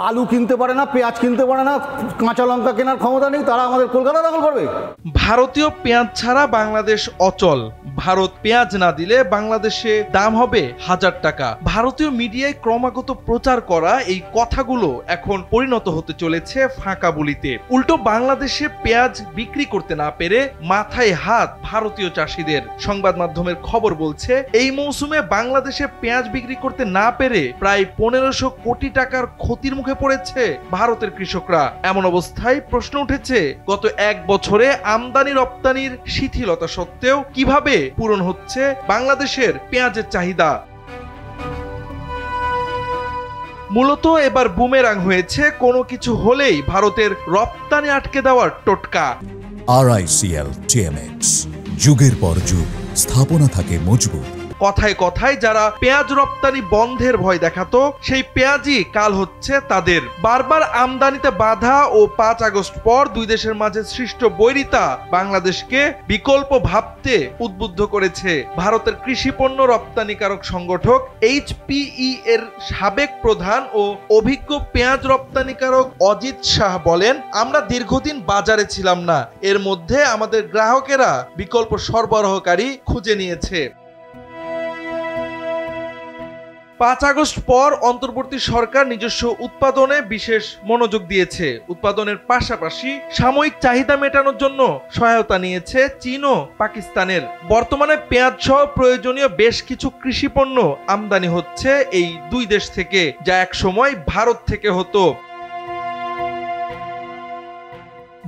আলু কিনতে পারে না, পেঁয়াজ কিনতে পারে না, কাঁচা লঙ্কা কেনার ক্ষমতা নেই, তারা আমাদের কলকাতা দখল করবে। ভারতীয় পেঁয়াজ ছাড়া বাংলাদেশ অচল। ভারত পেঁয়াজ না দিলে বাংলাদেশে দাম হবে 1000 টাকা। ভারতীয় মিডিয়ায় ক্রমাগত প্রচার করা এই কথাগুলো এখন পরিণত হতে চলেছে ফাঁকা বলিতে। উল্টো বাংলাদেশে পেঁয়াজ বিক্রি করতে না পেরে মাথায় হাত ভারতীয় চাষিদের। সংবাদ মাধ্যমের খবর বলছে, এই মৌসুমে বাংলাদেশে পেঁয়াজ বিক্রি করতে না পেরে প্রায় 1500 কোটি টাকার ক্ষতির মুখে পড়েছে ভারতের কৃষকরা। এমন অবস্থায় প্রশ্ন উঠেছে, গত 1 বছরে আমদানি রপ্তানির শিথিলতা সত্ত্বেও কিভাবে পূরণ হচ্ছে বাংলাদেশের পেঁয়াজের চাহিদা। মূলত এবার বুমেরাং হয়েছে কোনো কিছু হলেই ভারতের রপ্তানি আটকে দেওয়ার টোটকা। RICL TMX, যুগের পর যুগ স্থাপনা থাকে মজবুত। কথায় কথায় যারা পেঁয়াজ রপ্তানি বন্ধের ভয় দেখাতো, সেই পেঁয়াজই কাল হচ্ছে তাদের। বারবার আমদানিতে বাধা ও 5 আগস্ট পর দুই দেশের মাঝে সৃষ্ট বৈরিতা বাংলাদেশকে বিকল্প ভাবতে উদ্বুদ্ধ করেছে। ভারতের কৃষি পণ্য রপ্তানিকারক সংগঠক HPE এর সাবেক প্রধান ও অভিজ্ঞ পেঁয়াজ রপ্তানিকারক অজিত শাহ বলেন, আমরা দীর্ঘদিন বাজারে ছিলাম না, এর মধ্যে আমাদের গ্রাহকেরা বিকল্প সরবরাহকারী খুঁজে নিয়েছে। 5 আগস্ট পর অন্তর্বর্তী সরকার নিজস্ব উৎপাদনে বিশেষ মনোযোগ দিয়েছে। উৎপাদনের পাশাপাশি সাময়িক চাহিদা মেটানোর জন্য সহায়তা নিয়েছে চীন ও পাকিস্তানের। বর্তমানে পেঁয়াজ সহ প্রয়োজনীয় বেশ কিছু কৃষি পণ্য আমদানি হচ্ছে এই দুই দেশ থেকে, যা একসময় ভারত থেকে হতো।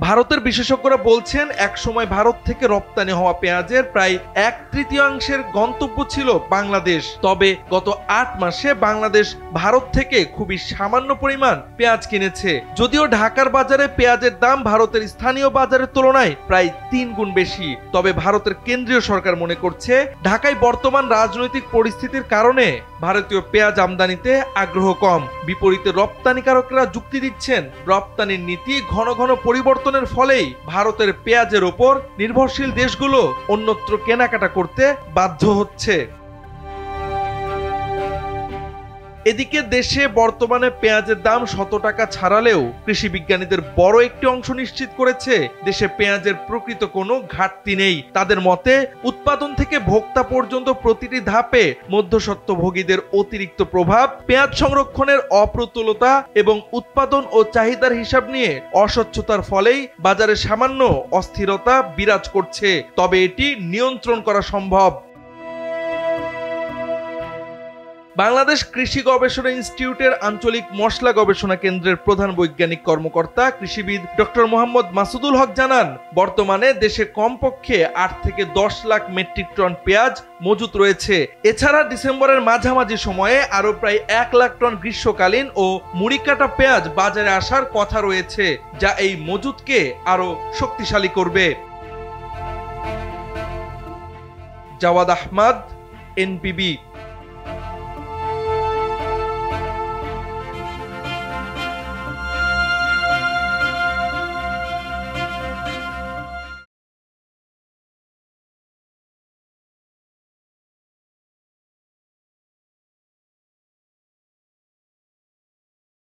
ভারতের বিশেষজ্ঞরা বলছেন, একসময় ভারত থেকে রপ্তানি হওয়া পেঁয়াজের প্রায় 1/3 গন্তব্য ছিল বাংলাদেশ। তবে গত 8 মাসে বাংলাদেশ ভারত থেকে খুবই সামান্য পরিমাণ পেঁয়াজ কিনেছে। যদিও ঢাকার বাজারে পেঁয়াজের দাম ভারতের স্থানীয় বাজারের তুলনায় প্রায় 3 গুণ বেশি, তবে ভারতের কেন্দ্রীয় সরকার মনে করছে ঢাকায় বর্তমান রাজনৈতিক পরিস্থিতির কারণে ভারতীয় পেঁয়াজ আমদানিতে আগ্রহ কম। বিপরীতে রপ্তানিকারকরা যুক্তি দিচ্ছেন, রপ্তানির নীতি ঘন ঘন পরিবর্তনের ফলেই ভারতের পেঁয়াজের ওপর নির্ভরশীল দেশগুলো অন্যত্র কেনাকাটা করতে বাধ্য হচ্ছে। এদিকে দেশে বর্তমানে পেঁয়াজের দাম 100 টাকা ছাড়ালেও কৃষি বিজ্ঞানীদের বড় একটি অংশ নিশ্চিত করেছে দেশে পেঁয়াজের প্রকৃত কোনো ঘাটতি নেই। তাদের মতে, উৎপাদন থেকে ভোক্তা পর্যন্ত প্রতিটি ধাপে মধ্যস্বত্বভোগীদের অতিরিক্ত প্রভাব, পেঁয়াজ সংরক্ষণের অপ্রতুলতা এবং উৎপাদন ও চাহিদার হিসাব নিয়ে অস্বচ্ছতার ফলেই বাজারে সামান্য অস্থিরতা বিরাজ করছে। তবে এটি নিয়ন্ত্রণ করা সম্ভব। বাংলাদেশ কৃষি গবেষণা ইনস্টিটিউটের আঞ্চলিক মশলা গবেষণা কেন্দ্রের প্রধান বৈজ্ঞানিক কর্মকর্তা কৃষিবিদ ডক্টর মোহাম্মদ মাসুদুল হক জানান, বর্তমানে দেশে কমপক্ষে 8 থেকে 10 লাখ মেট্রিক টন পেঁয়াজ মজুত রয়েছে। এছাড়া ডিসেম্বরের মাঝামাঝি সময়ে আরো প্রায় 1 লাখ টন গ্রীষ্মকালীন ও মুড়ি কাটা পেঁয়াজ বাজারে আসার কথা রয়েছে, যা এই মজুতকে আরো শক্তিশালী করবে। জাওয়াদ আহমদ, NPB।